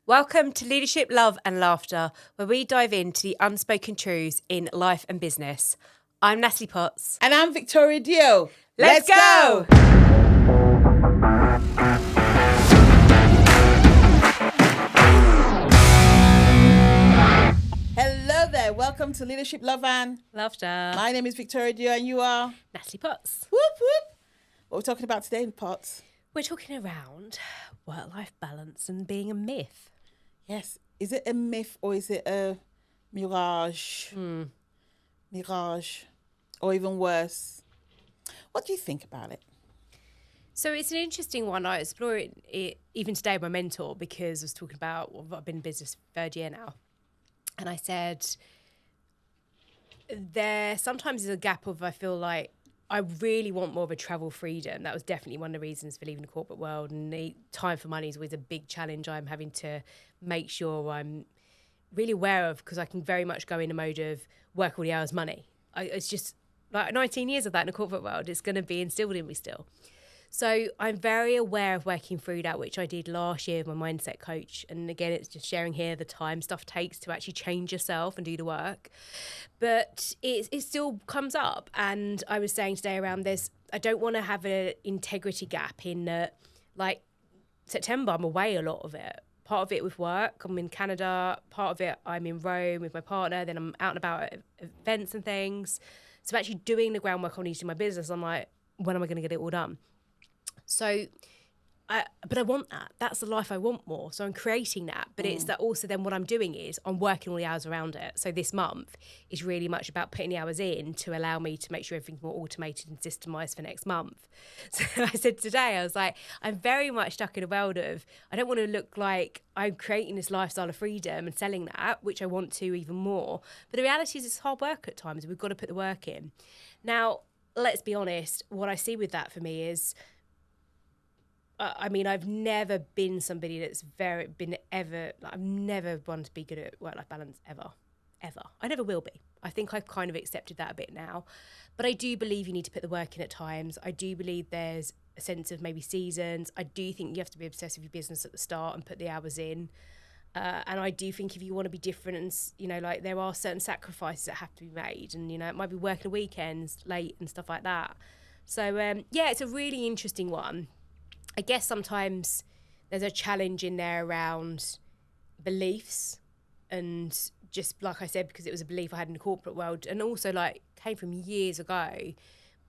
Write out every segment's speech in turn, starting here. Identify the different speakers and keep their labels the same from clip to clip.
Speaker 1: Welcome to Leadership, Love and Laughter, where we dive into the unspoken truths in life and business. I'm Natalie Potts.
Speaker 2: And I'm Victoria Dio.
Speaker 1: Let's go!
Speaker 2: Hello there. Welcome to Leadership, Love and
Speaker 1: Laughter.
Speaker 2: My name is Victoria Dio and you are?
Speaker 1: Natalie Potts.
Speaker 2: Whoop, whoop. What are we talking about today in Potts?
Speaker 1: We're talking around work-life balance and being a myth.
Speaker 2: Yes. Is it a myth or is it a mirage? Mirage. Or even worse. What do you think about it?
Speaker 1: So it's an interesting one. I explore it even today with my mentor because I was talking about, I've been in business for third year now. And I said, there sometimes is a gap of, I feel like, I really want more of a travel freedom. That was definitely one of the reasons for leaving the corporate world. And the time for money is always a big challenge I'm having to make sure I'm really aware of, because I can very much go in a mode of work all the hours, money. It's just like 19 years of that in the corporate world. It's going to be instilled in me still. So I'm very aware of working through that, which I did last year with my mindset coach. And again, it's just sharing here the time stuff takes to actually change yourself and do the work. But it still comes up. And I was saying today around this, I don't want to have an integrity gap in that, like September, I'm away a lot of it. Part of it with work, I'm in Canada. Part of it, I'm in Rome with my partner. Then I'm out and about at events and things. So I'm actually doing the groundwork I need to do in my business. I'm like, when am I going to get it all done? So, but I want that. That's the life I want more. So I'm creating that. But it's that also then what I'm doing is I'm working all the hours around it. So this month is really much about putting the hours in to allow me to make sure everything's more automated and systemized for next month. So I said today, I was like, I'm very much stuck in a world of, I don't want to look like I'm creating this lifestyle of freedom and selling that, which I want to even more. But the reality is it's hard work at times. We've got to put the work in. Now, let's be honest. What I see with that for me is, I've never been somebody that's I've never wanted to be good at work-life balance ever. I never will be. I think I've kind of accepted that a bit now. But I do believe you need to put the work in at times. I do believe there's a sense of maybe seasons. I do think you have to be obsessed with your business at the start and put the hours in. And I do think if you want to be different and, like there are certain sacrifices that have to be made. And, it might be working weekends late and stuff like that. So, it's a really interesting one. I guess sometimes there's a challenge in there around beliefs and just like I said, because it was a belief I had in the corporate world and also like came from years ago.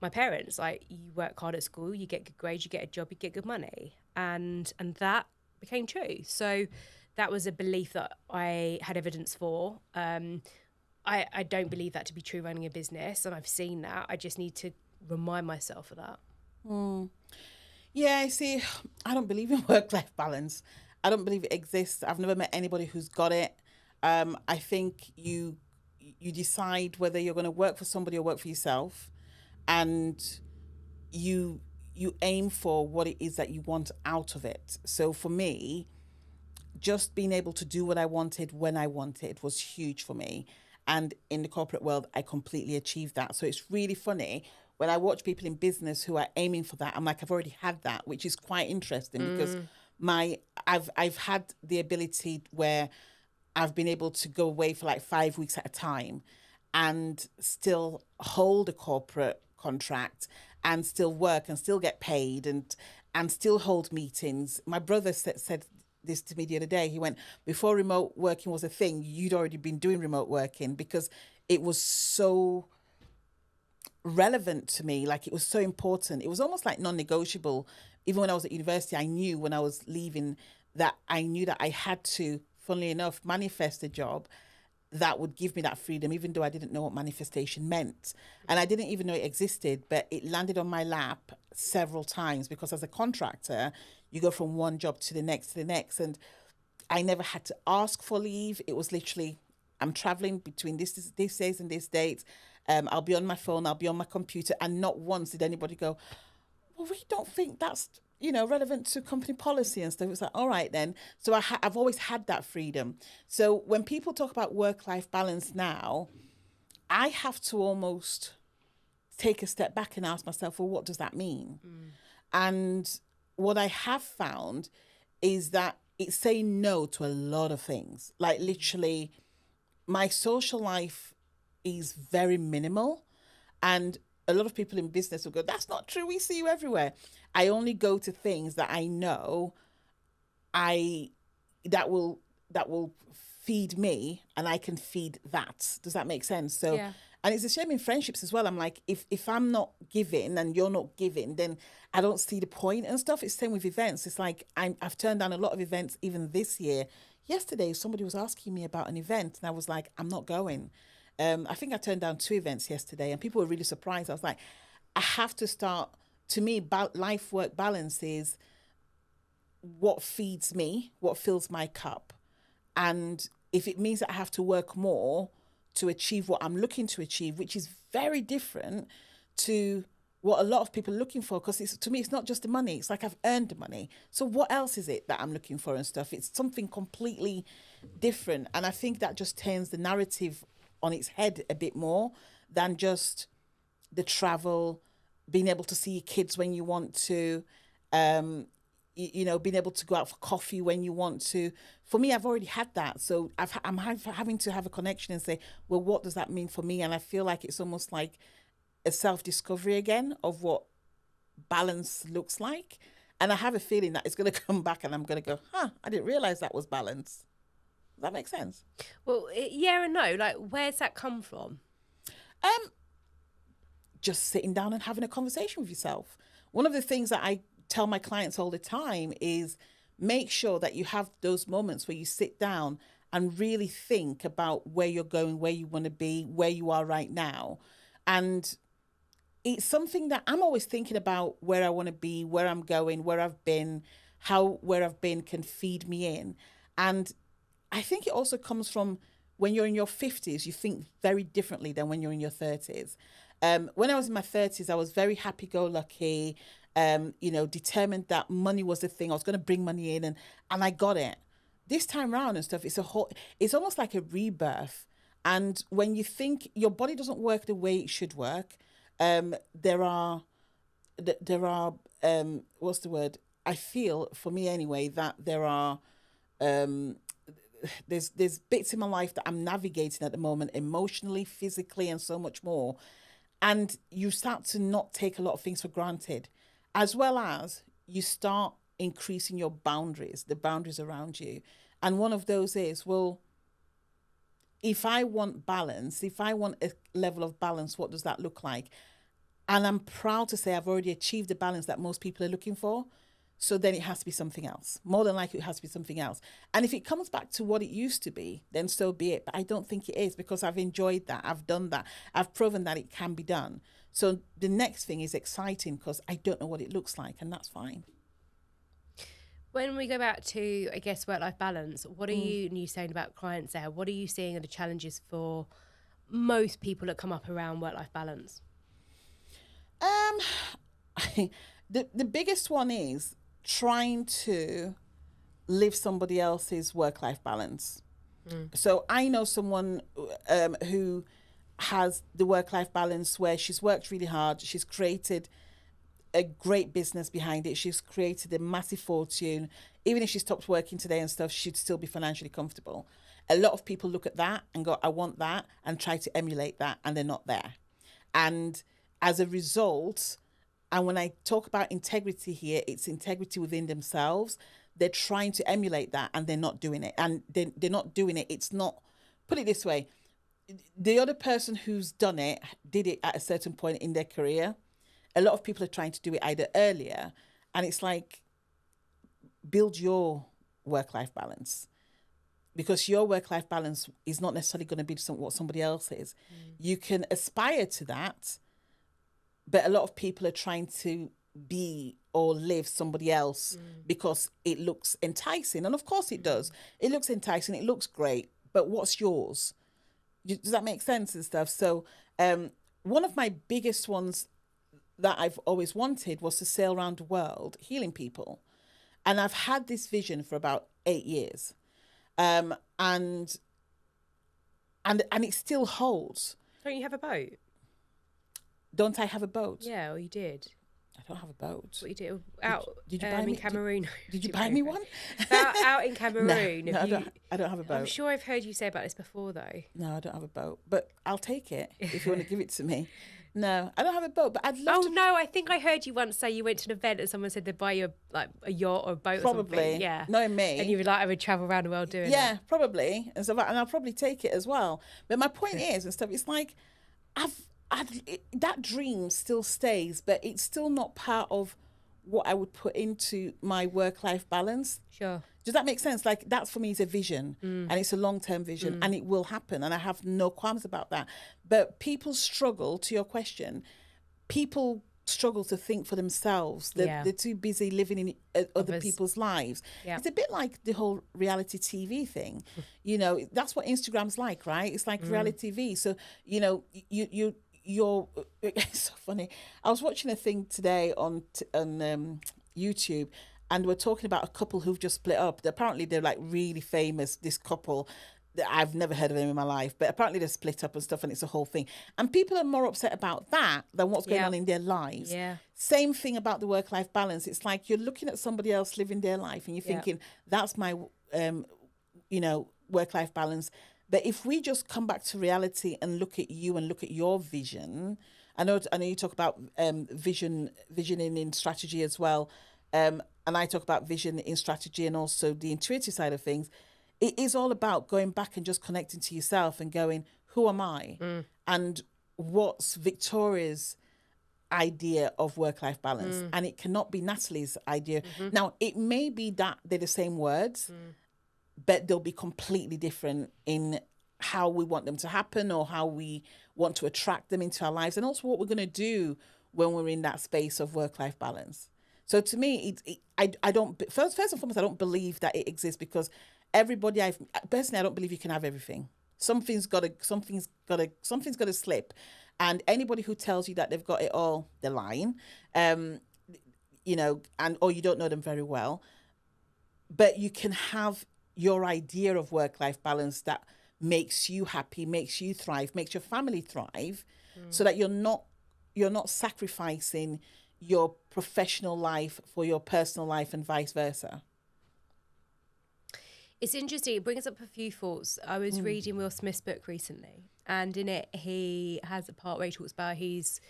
Speaker 1: My parents, like, you work hard at school, you get good grades, you get a job, you get good money. And that became true. So that was a belief that I had evidence for. I don't believe that to be true running a business, and I've seen that. I just need to remind myself of that.
Speaker 2: Yeah, see, I don't believe in work-life balance. I don't believe it exists. I've never met anybody who's got it. I think you decide whether you're going to work for somebody or work for yourself, and you aim for what it is that you want out of it. So for me, just being able to do what I wanted when I wanted was huge for me. And in the corporate world, I completely achieved that. So it's really funny when I watch people in business who are aiming for that. I'm like, I've already had that, which is quite interesting because I've had the ability where I've been able to go away for like 5 weeks at a time and still hold a corporate contract and still work and still get paid and still hold meetings. My brother said this to me the other day. He went, before remote working was a thing, you'd already been doing remote working because it was so relevant to me. Like, it was so important. It was almost like non-negotiable. Even when I was at university, I knew when I was leaving that I had to, funnily enough, manifest a job that would give me that freedom, even though I didn't know what manifestation meant. And I didn't even know it existed, but it landed on my lap several times because as a contractor, you go from one job to the next. And I never had to ask for leave. It was literally, I'm traveling between this days and this date. I'll be on my phone, I'll be on my computer. And not once did anybody go, well, we don't think that's, relevant to company policy and stuff. It's like, all right then. So I've always had that freedom. So when people talk about work-life balance now, I have to almost take a step back and ask myself, well, what does that mean? And what I have found is that it's saying no to a lot of things. Like literally, my social life is very minimal, and a lot of people in business will go, "That's not true. We see you everywhere." I only go to things that I know I that will feed me, and I can feed that. Does that make sense? So,
Speaker 1: Yeah.
Speaker 2: and it's a shame in friendships as well. I'm like, if I'm not giving and you're not giving, then I don't see the point and stuff. It's the same with events. It's like I've turned down a lot of events even this year. Yesterday, somebody was asking me about an event, and I was like, I'm not going. I think I turned down 2 events yesterday, and people were really surprised. I was like, I have to start. To me, life work balance is what feeds me, what fills my cup. And if it means that I have to work more to achieve what I'm looking to achieve, which is very different to what a lot of people are looking for, because to me, it's not just the money. It's like I've earned the money. So what else is it that I'm looking for and stuff? It's something completely different. And I think that just turns the narrative on its head a bit more than just the travel, being able to see your kids when you want to, being able to go out for coffee when you want to. For me, I've already had that. So I'm having to have a connection and say, well, what does that mean for me? And I feel like it's almost like a self-discovery again of what balance looks like. And I have a feeling that it's going to come back and I'm going to go, I didn't realize that was balance. Does that make sense?
Speaker 1: Well, yeah and no. Like, where's that come from?
Speaker 2: Just sitting down and having a conversation with yourself. One of the things that I tell my clients all the time is make sure that you have those moments where you sit down and really think about where you're going, where you want to be, where you are right now. And it's something that I'm always thinking about, where I want to be, where I'm going, where I've been, how where I've been can feed me in. And I think it also comes from when you're in your 50s, you think very differently than when you're in your 30s. When I was in my 30s, I was very happy-go-lucky, determined that money was the thing. I was going to bring money in, and I got it. This time round and stuff, it's almost like a rebirth. And when you think your body doesn't work the way it should work, there are what's the word? I feel, for me anyway, that there are there's bits in my life that I'm navigating at the moment, emotionally, physically, and so much more. And you start to not take a lot of things for granted, as well as you start increasing your boundaries, the boundaries around you. And one of those is, well, if I want balance, if I want a level of balance, what does that look like? And I'm proud to say I've already achieved the balance that most people are looking for. So then it has to be something else. More than likely, it has to be something else. And if it comes back to what it used to be, then so be it. But I don't think it is, because I've enjoyed that. I've done that. I've proven that it can be done. So the next thing is exciting, because I don't know what it looks like, and that's fine.
Speaker 1: When we go back to, I guess, work-life balance, what are you saying about clients there? What are you seeing are the challenges for most people that come up around work-life balance?
Speaker 2: The biggest one is trying to live somebody else's work-life balance. So I know someone who has the work-life balance where she's worked really hard. She's created a great business behind it. She's created a massive fortune. Even if she stopped working today and stuff, she'd still be financially comfortable. A lot of people look at that and go, I want that, and try to emulate that, and they're not there. And as a result, and when I talk about integrity here, it's integrity within themselves. They're trying to emulate that, and they're not doing it. And they're not doing it. It's not, put it this way, the other person who's done it did it at a certain point in their career. A lot of people are trying to do it either earlier, and it's like, build your work-life balance, because your work-life balance is not necessarily going to be what somebody else is. You can aspire to that, but a lot of people are trying to be or live somebody else because it looks enticing. And of course it does. It looks enticing. It looks great. But what's yours? Does that make sense and stuff? So one of my biggest ones that I've always wanted was to sail around the world healing people. And I've had this vision for about 8 years. And it still holds.
Speaker 1: Don't you have a boat?
Speaker 2: Don't I have a boat?
Speaker 1: Yeah, well, you did.
Speaker 2: I don't have a boat.
Speaker 1: What you do out
Speaker 2: Did you buy me
Speaker 1: in Cameroon?
Speaker 2: Did you buy me one?
Speaker 1: out in Cameroon.
Speaker 2: No, I don't have a boat.
Speaker 1: I'm sure I've heard you say about this before, though.
Speaker 2: No, I don't have a boat, but I'll take it if you want to give it to me. No, I don't have a boat, but I'd love to.
Speaker 1: Oh, no, I think I heard you once say you went to an event and someone said they'd buy you a yacht or a boat
Speaker 2: Probably.
Speaker 1: or something. Yeah.
Speaker 2: Knowing me.
Speaker 1: And you would I would travel around the world doing
Speaker 2: Yeah, probably. And so, and I'll probably take it as well. But my point is, and stuff, it's like, that dream still stays, but it's still not part of what I would put into my work-life balance.
Speaker 1: Sure.
Speaker 2: Does that make sense? Like, that for me is a vision, and it's a long-term vision, and it will happen, and I have no qualms about that. But people struggle, to your question, people struggle to think for themselves. They're too busy living in other people's lives. Yeah. It's a bit like the whole reality TV thing. You know, that's what Instagram's like, right? It's like reality TV. So, you know, you're it's so funny. I was watching a thing today on YouTube, and we're talking about a couple who've just split up. Apparently, they're like really famous, this couple. I've never heard of them in my life, but apparently they're split up and stuff, and it's a whole thing. And people are more upset about that than what's going on in their lives.
Speaker 1: Yeah.
Speaker 2: Same thing about the work-life balance. It's like you're looking at somebody else living their life, and you're thinking, that's my, work-life balance. But if we just come back to reality and look at you and look at your vision, I know you talk about visioning in strategy as well, and I talk about vision in strategy and also the intuitive side of things. It is all about going back and just connecting to yourself and going, who am I? And what's Victoria's idea of work-life balance? And it cannot be Natalie's idea. Now, it may be that they're the same words, but they'll be completely different in how we want them to happen or how we want to attract them into our lives, and also what we're going to do when we're in that space of work-life balance. So to me, I don't, first and foremost, I don't believe that it exists, because everybody personally, I don't believe you can have everything. Something's got to slip. And anybody who tells you that they've got it all, they're lying. Or you don't know them very well. But you can have your idea of work-life balance that makes you happy, makes you thrive, makes your family thrive, so that you're not sacrificing your professional life for your personal life and vice versa.
Speaker 1: It's interesting. It brings up a few thoughts. I was reading Will Smith's book recently, and in it he has a part where he talks about his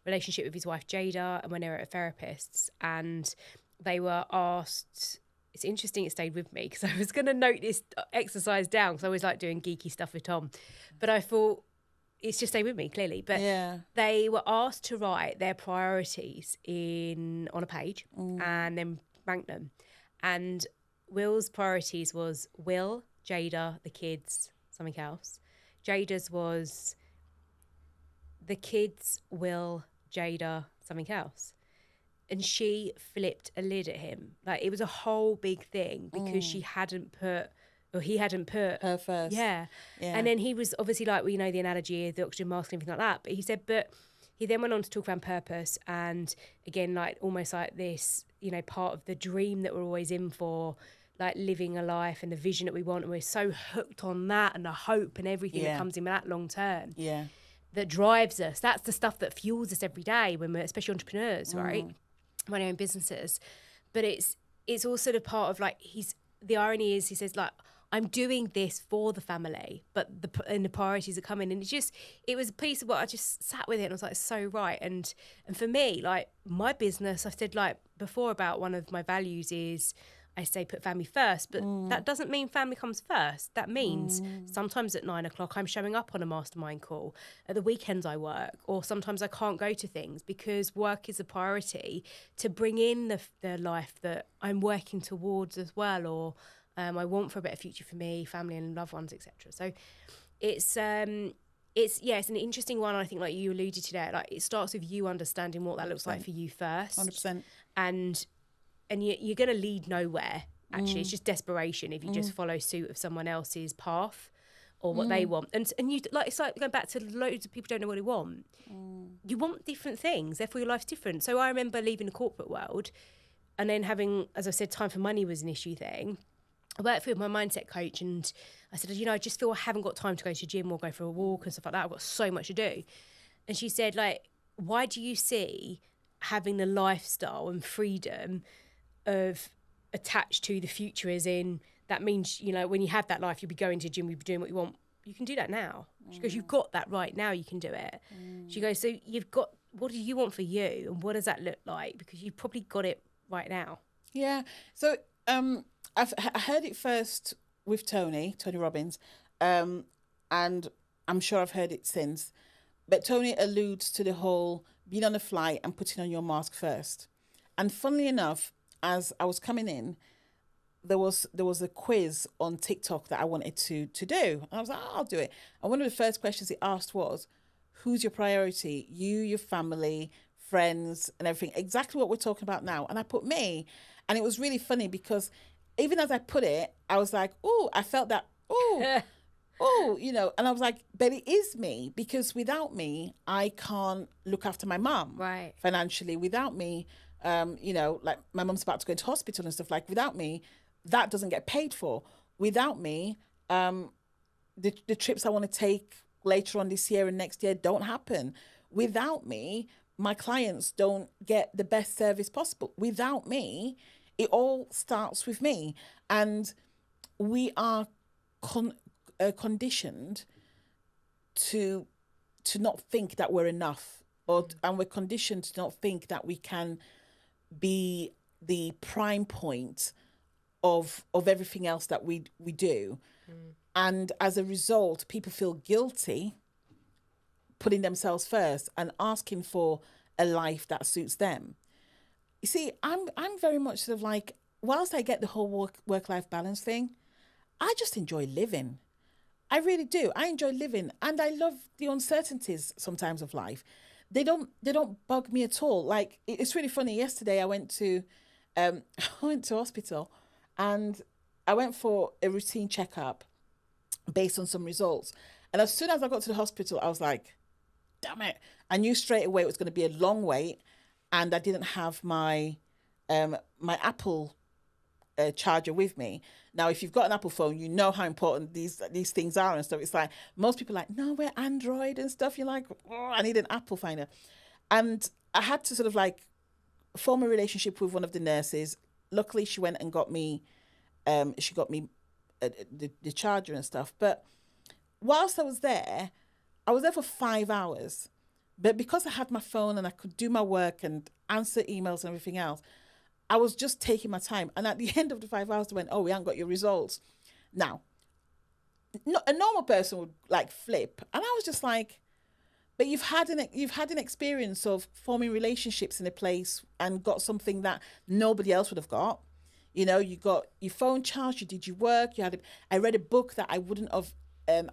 Speaker 1: relationship with his wife Jada, and when they were at therapists, and they were asked. It's interesting. It stayed with me because I was going to note this exercise down because I always like doing geeky stuff with Tom, but I thought it's just stayed with me clearly. But they were asked to write their priorities on a page and then rank them, and Will's priorities was Will, Jada, the kids, something else. Jada's was the kids, Will, Jada, something else. And she flipped a lid at him. Like, it was a whole big thing because he hadn't put her
Speaker 2: first.
Speaker 1: Yeah. And then he was obviously like, well, you know, the analogy of the oxygen mask and everything like that. But he said, but he then went on to talk around purpose, and again, like almost like this, you know, part of the dream that we're always in for, like living a life and the vision that we want. And we're so hooked on that and the hope and everything that comes in that long term. Yeah. That drives us. That's the stuff that fuels us every day when we're, especially entrepreneurs, right? Running our own businesses. But it's also the part of like, the irony is he says like, I'm doing this for the family, but the priorities are coming. And it was a piece of what I just sat with it and I was like, so right. And for me, like my business, I've said like before about one of my values is I say put family first, but that doesn't mean family comes first. That means sometimes at 9 o'clock I'm showing up on a mastermind call. At the weekends I work, or sometimes I can't go to things because work is a priority to bring in the life that I'm working towards as well, or I want for a better future for me, family and loved ones, etc. So it's an interesting one. I think like you alluded to that, like it starts with you understanding what that 100%. Looks like for you first.
Speaker 2: 100%.
Speaker 1: And you're going to lead nowhere, actually. It's just desperation if you just follow suit of someone else's path or what they want. And you like, it's like going back to loads of people don't know what they want. You want different things, therefore your life's different. So I remember leaving the corporate world and then having, as I said, time for money was an issue thing. I worked with my mindset coach and I said, you know, I just feel I haven't got time to go to the gym or go for a walk and stuff like that. I've got so much to do. And she said, like, why do you see having a lifestyle and freedom of attached to the future, as in that means, you know, when you have that life, you'll be going to the gym, you'll be doing what you want. You can do that now. She goes, you've got that right now, you can do it. She goes, so you've got, what do you want for you? And what does that look like? Because you've probably got it right now.
Speaker 2: Yeah. So I heard it first with Tony Robbins, and I'm sure I've heard it since. But Tony alludes to the whole being on a flight and putting on your mask first. And funnily enough, as I was coming in, there was a quiz on TikTok that I wanted to do. And I was like, oh, I'll do it. And one of the first questions he asked was, who's your priority? You, your family, friends, and everything. Exactly what we're talking about now. And I put me. And it was really funny because even as I put it, I was like, oh, I felt that, oh, you know, and I was like, but it is me, because without me, I can't look after my mum financially. Without me, you know, like my mum's about to go into hospital and stuff, like without me, that doesn't get paid for. Without me, the trips I want to take later on this year and next year don't happen. Without me, my clients don't get the best service possible. Without me, it all starts with me. And we are conditioned to not think that we're enough, and we're conditioned to not think that we can be the prime point of everything else that we do. And as a result, people feel guilty putting themselves first and asking for a life that suits them. You see, I'm very much sort of like, whilst I get the whole work-life balance thing, I just enjoy living. I really do. I enjoy living, and I love the uncertainties sometimes of life. They don't bug me at all. Like, it's really funny. Yesterday I went to hospital, and I went for a routine checkup based on some results. And as soon as I got to the hospital, I was like, damn it. I knew straight away it was going to be a long wait, and I didn't have my my Apple charger with me. Now, if you've got an Apple phone, you know how important these things are and stuff. It's like, most people are like, no, we're Android and stuff. You're like, oh, I need an Apple finder. And I had to sort of like form a relationship with one of the nurses. Luckily, she went and got me, the charger and stuff. But whilst I was there for 5 hours. But because I had my phone and I could do my work and answer emails and everything else, I was just taking my time. And at the end of the 5 hours, they went, oh, we haven't got your results. Now, a normal person would like flip. And I was just like, but you've had an experience of forming relationships in a place and got something that nobody else would have got. You know, you got your phone charged, you did your work, I read a book that I wouldn't have,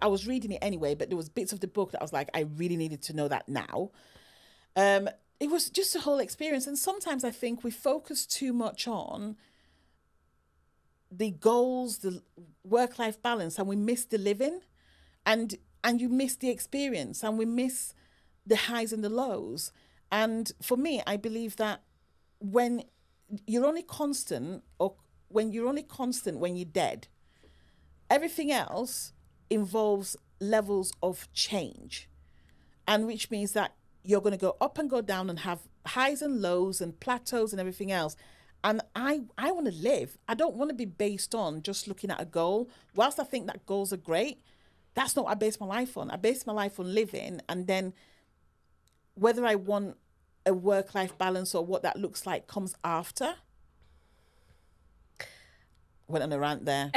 Speaker 2: I was reading it anyway, but there was bits of the book that I was like, I really needed to know that now. It was just a whole experience. And sometimes I think we focus too much on the goals, the work-life balance, and we miss the living, and you miss the experience, and we miss the highs and the lows. And for me, I believe that when you're only constant when you're dead, everything else involves levels of change, and which means that you're going to go up and go down and have highs and lows and plateaus and everything else. And I want to live. I don't want to be based on just looking at a goal. Whilst I think that goals are great, that's not what I base my life on. I base my life on living, and then whether I want a work-life balance or what that looks like comes after. Went on a rant there.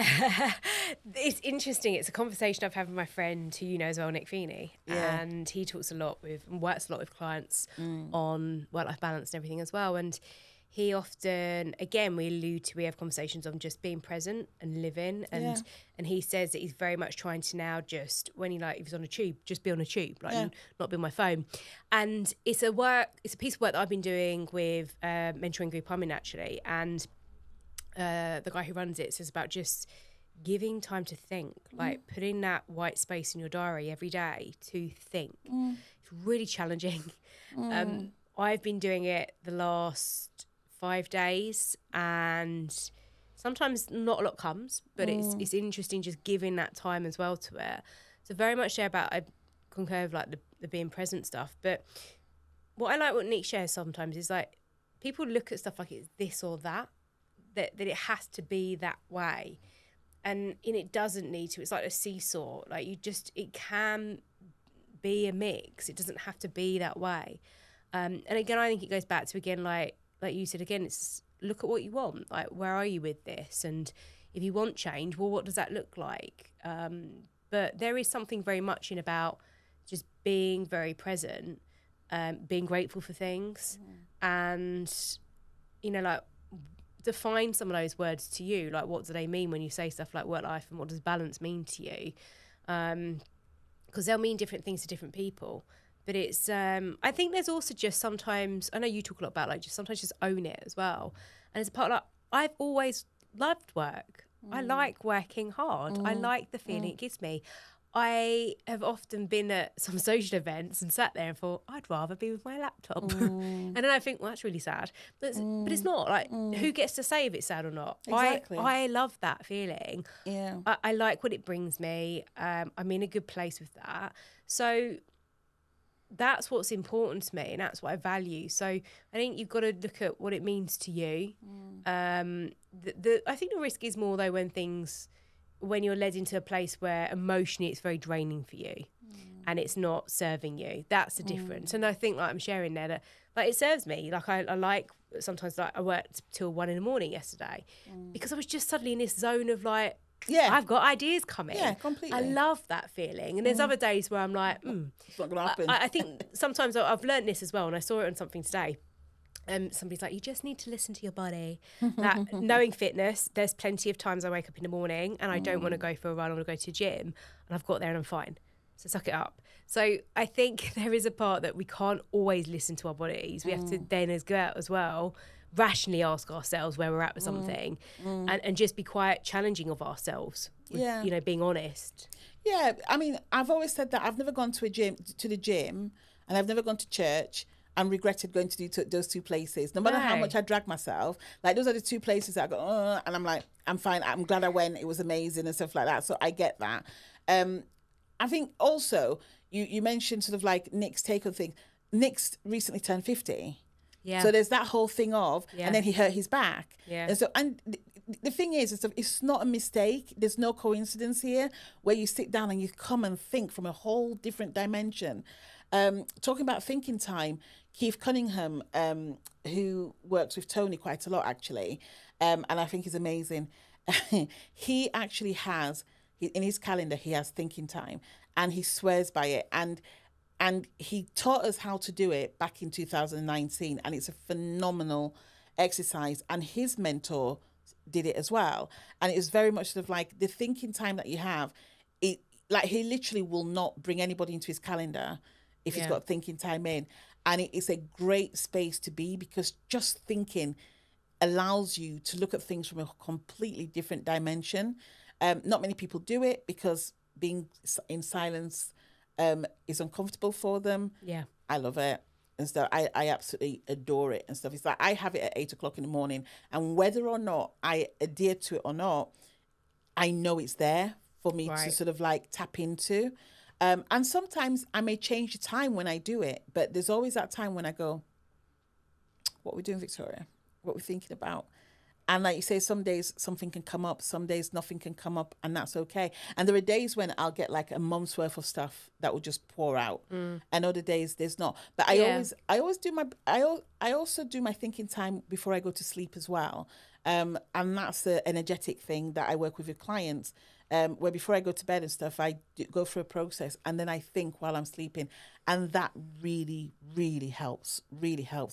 Speaker 1: It's interesting. It's a conversation I've had with my friend who you know as well, Nick Feeney. Yeah. And he talks a lot and works a lot with clients on work-life balance and everything as well. And he often, again, we have conversations on just being present and living. And he says that he's very much trying to now just, when if he's on a tube, just be on a tube, not be on my phone. And it's a piece of work that I've been doing with a mentoring group I'm in actually. And the guy who runs it says about just giving time to think, like putting that white space in your diary every day to think. It's really challenging. I've been doing it the last 5 days, and sometimes not a lot comes, but it's interesting just giving that time as well to it. So very much there about, I concur with like the being present stuff, but what I like what Nick shares sometimes is like people look at stuff like it's this or that it has to be that way, and it doesn't need to. It's like a seesaw. Like it can be a mix. It doesn't have to be that way. And again, I think it goes back to again like you said again. It's look at what you want. Like where are you with this? And if you want change, well, what does that look like? But there is something very much in about just being very present, being grateful for things, and like define some of those words to you. Like, what do they mean when you say stuff like work life, and what does balance mean to you? Because they'll mean different things to different people. But it's, I think there's also just sometimes, I know you talk a lot about like just sometimes just own it as well. And it's a part of like, I've always loved work. I like working hard. I like the feeling it gives me. I have often been at some social events and sat there and thought, I'd rather be with my laptop. And then I think, well, that's really sad. But it's not. Like, who gets to say if it's sad or not?
Speaker 2: Exactly.
Speaker 1: I love that feeling.
Speaker 2: Yeah.
Speaker 1: I like what it brings me. I'm in a good place with that. So that's what's important to me, and that's what I value. So I think you've got to look at what it means to you. I think the risk is more, though, when you're led into a place where emotionally it's very draining for you and it's not serving you. That's the difference. And I think like I'm sharing there that like it serves me. Like I like sometimes like I worked till 1 a.m. yesterday because I was just suddenly in this zone of like, I've got ideas coming.
Speaker 2: Yeah, completely.
Speaker 1: I love that feeling. And there's other days where I'm like,
Speaker 2: it's not going to happen.
Speaker 1: I think sometimes I've learned this as well, and I saw it on something today. Somebody's like, you just need to listen to your body. That knowing fitness, there's plenty of times I wake up in the morning and I don't want to go for a run, I want to go to the gym, and I've got there and I'm fine. So suck it up. So I think there is a part that we can't always listen to our bodies. We have to then as well rationally ask ourselves where we're at with something and just be quite challenging of ourselves with, being honest.
Speaker 2: Yeah, I mean, I've always said that I've never gone to the gym and I've never gone to church and regretted going to those two places. No matter how much I drag myself, like those are the two places that I go, and I'm like, I'm fine. I'm glad I went. It was amazing and stuff like that. So I get that. I think also you mentioned sort of like Nick's take on things. Nick's recently turned 50. Yeah. So there's that whole thing of, and then he hurt his back. Yeah. And so, and the thing is, it's not a mistake. There's no coincidence here where you sit down and you come and think from a whole different dimension. Talking about thinking time, Keith Cunningham, who works with Tony quite a lot actually, and I think he's amazing. He actually has, in his calendar, he has thinking time and he swears by it. And he taught us how to do it back in 2019. And it's a phenomenal exercise. And his mentor did it as well. And it was very much sort of like the thinking time that you have. Like he literally will not bring anybody into his calendar if he's got thinking time in. And it's a great space to be because just thinking allows you to look at things from a completely different dimension. Not many people do it because being in silence is uncomfortable for them. Yeah, I love it and stuff. I absolutely adore it and stuff. It's like I have it at 8:00 in the morning, and whether or not I adhere to it or not, I know it's there for me to sort of like tap into. And sometimes I may change the time when I do it, but there's always that time when I go, "What are we doing, Victoria? What are we thinking about?" And like you say, some days something can come up, some days nothing can come up, and that's okay. And there are days when I'll get like a month's worth of stuff that will just pour out, and other days there's not. But I always do I also do my thinking time before I go to sleep as well, and that's the energetic thing that I work with clients, where before I go to bed and stuff, I go through a process, and then I think while I'm sleeping, and that really, really helps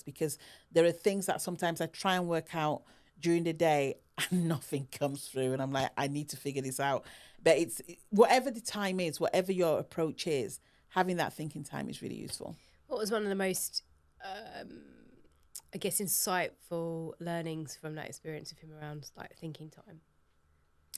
Speaker 2: because there are things that sometimes I try and work out during the day and nothing comes through and I'm like, I need to figure this out. But it's whatever the time is, whatever your approach is, having that thinking time is really useful.
Speaker 1: What was one of the most I guess insightful learnings from that experience of him around like thinking time?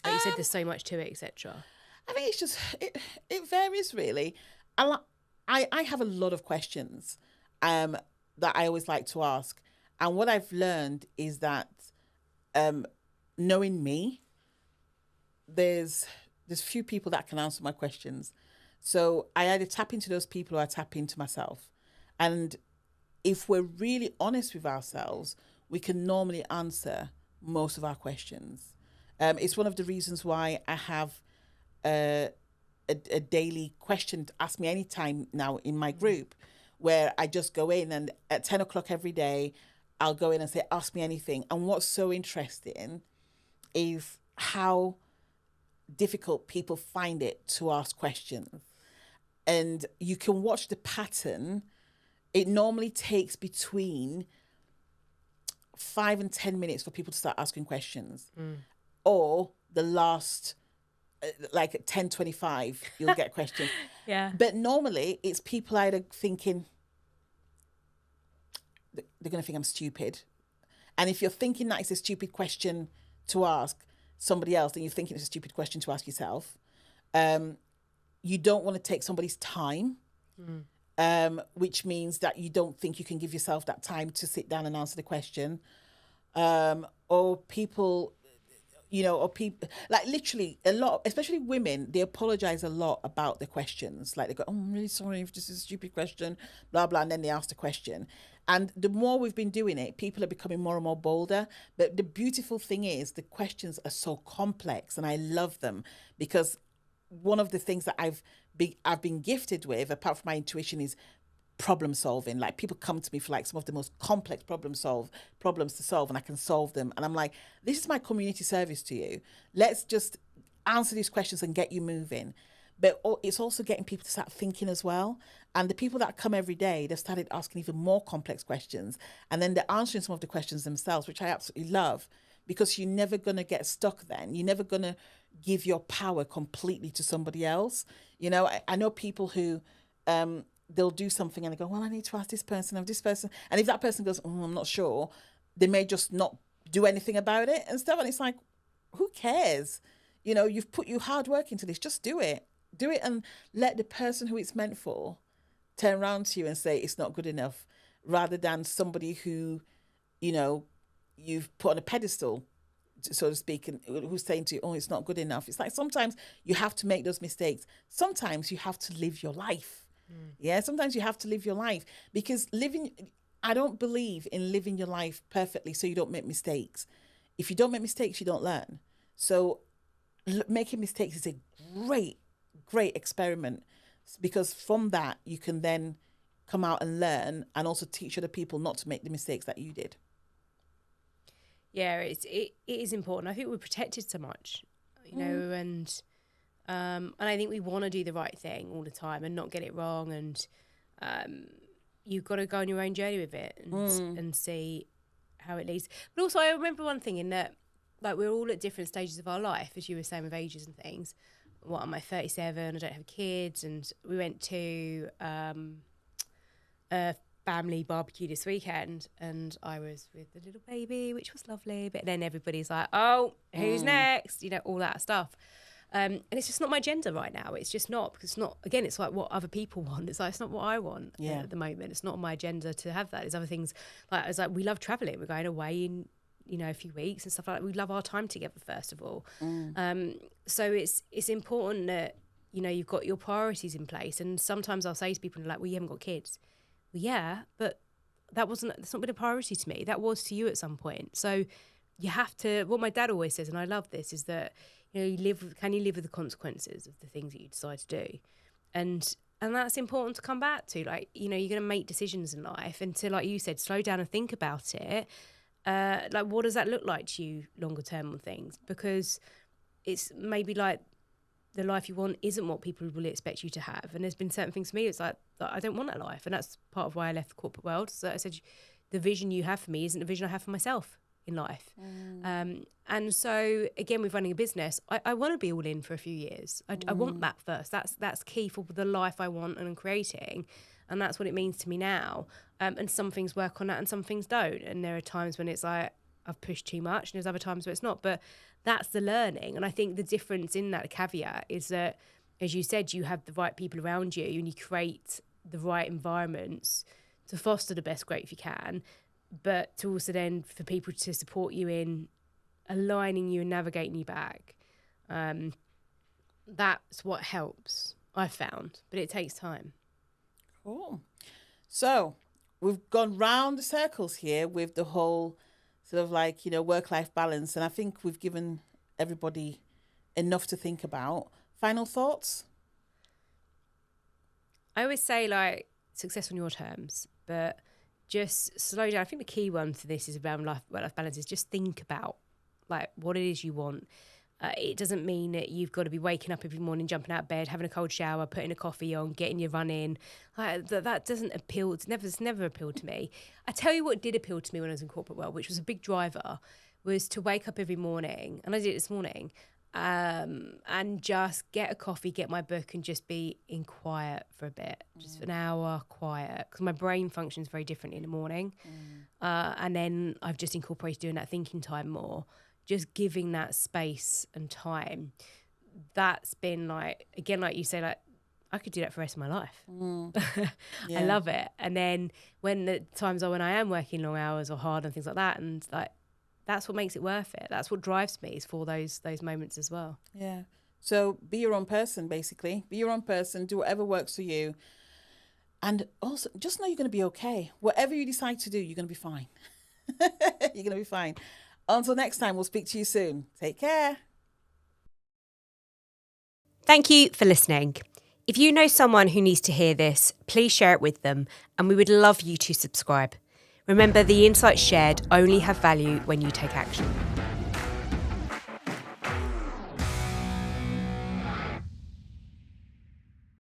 Speaker 1: Like you said, there's so much to it, etc.
Speaker 2: I think it's just it varies really. I have a lot of questions that I always like to ask, and what I've learned is that knowing me, there's few people that can answer my questions. So I either tap into those people or I tap into myself. And if we're really honest with ourselves, we can normally answer most of our questions. It's one of the reasons why I have a daily question to ask me anytime now in my group, where I just go in and at 10 o'clock every day, I'll go in and say, ask me anything. And what's so interesting is how difficult people find it to ask questions. And you can watch the pattern. It normally takes between 5 and 10 minutes for people to start asking questions. Or the last, like at 10:25, you'll get questions.
Speaker 1: Yeah.
Speaker 2: But normally it's people either thinking, they're going to think I'm stupid. And if you're thinking that it's a stupid question to ask somebody else, then you're thinking it's a stupid question to ask yourself. You don't want to take somebody's time, which means that you don't think you can give yourself that time to sit down and answer the question. Or people, or people, like literally a lot, especially women, they apologize a lot about the questions. Like they go, oh, I'm really sorry if this is a stupid question, blah, blah. And then they ask the question. And the more we've been doing it, people are becoming more and more bolder. But the beautiful thing is the questions are so complex, and I love them, because one of the things that I've been gifted with, apart from my intuition, is problem solving. Like people come to me for like some of the most complex problems to solve, and I can solve them. And I'm like, this is my community service to you. Let's just answer these questions and get you moving. But it's also getting people to start thinking as well. And the people that come every day, they've started asking even more complex questions. And then they're answering some of the questions themselves, which I absolutely love, because you're never going to get stuck then. You're never going to give your power completely to somebody else. I know people who they'll do something and they go, well, I need to ask this person or this person. And if that person goes, oh, I'm not sure, they may just not do anything about it and stuff. And it's like, who cares? You've put your hard work into this. Just do it. Do it and let the person who it's meant for turn around to you and say it's not good enough, rather than somebody who, you've put on a pedestal, so to speak, and who's saying to you, oh, it's not good enough. It's like sometimes you have to make those mistakes. Sometimes you have to live your life. Yeah, sometimes you have to live your life, because I don't believe in living your life perfectly so you don't make mistakes. If you don't make mistakes, you don't learn. So making mistakes is a great experiment, because from that you can then come out and learn, and also teach other people not to make the mistakes that you did.
Speaker 1: Yeah, it is important. I think we're protected so much, and I think we want to do the right thing all the time and not get it wrong. And you've got to go on your own journey with it and see how it leads. But also, I remember one thing in that, like, we're all at different stages of our life, as you were saying, with ages and things. What am I, 37? I don't have kids. And we went to a family barbecue this weekend, and I was with the little baby, which was lovely. But then everybody's like, oh, who's next? All that stuff. And it's just not my agenda right now. It's just not, because it's not, again, it's like what other people want. It's like, it's not what I want at the moment. It's not on my agenda to have that. There's other things, like, it's like, we love traveling. We're going away in, a few weeks and stuff like that. We love our time together, first of all. So it's important that, you've got your priorities in place. And sometimes I'll say to people, like, well, you haven't got kids. Well, yeah, but that's not been a priority to me. That was to you at some point. So you have to, what my dad always says, and I love this, is that, can you live with the consequences of the things that you decide to do? And that's important to come back to. Like, you're going to make decisions in life, and to, like you said, slow down and think about it. Like, what does that look like to you longer term on things? Because it's maybe like the life you want isn't what people will expect you to have. And there's been certain things for me, it's like, I don't want that life. And that's part of why I left the corporate world. So I said, the vision you have for me isn't the vision I have for myself in life. And so, again, with running a business, I want to be all in for a few years. I want that first. That's key for the life I want and I'm creating. And that's what it means to me now. And some things work on that and some things don't. And there are times when it's like, I've pushed too much, and there's other times where it's not. But that's the learning. And I think the difference in that caveat is that, as you said, you have the right people around you and you create the right environments to foster the best growth you can, but to also then for people to support you in aligning you and navigating you back. That's what helps, I've found, but it takes time.
Speaker 2: Cool. So we've gone round the circles here with the whole sort of like, work-life balance. And I think we've given everybody enough to think about. Final thoughts?
Speaker 1: I always say, like, success on your terms, but just slow down. I think the key one for this is around work-life balance is just think about, like, what it is you want. It doesn't mean that you've got to be waking up every morning, jumping out of bed, having a cold shower, putting a coffee on, getting your run in. That doesn't appeal. It's never appealed to me. I tell you what did appeal to me when I was in corporate world, which was a big driver, was to wake up every morning, and I did it this morning, and just get a coffee, get my book, and just be in quiet for a bit, just an hour quiet, because my brain functions very differently in the morning. And then I've just incorporated doing that thinking time more. Just giving that space and time, that's been like, again, like you say, like, I could do that for the rest of my life.
Speaker 2: Yeah.
Speaker 1: I love it. And then when the times are when I am working long hours or hard and things like that, and like, that's what makes it worth it. That's what drives me, is for those moments as well.
Speaker 2: Yeah. So be your own person, basically. Be your own person. Do whatever works for you. And also, just know you're going to be okay. Whatever you decide to do, you're going to be fine. You're going to be fine. Until next time, we'll speak to you soon. Take care.
Speaker 1: Thank you for listening. If you know someone who needs to hear this, please share it with them, and we would love you to subscribe. Remember, the insights shared only have value when you take action.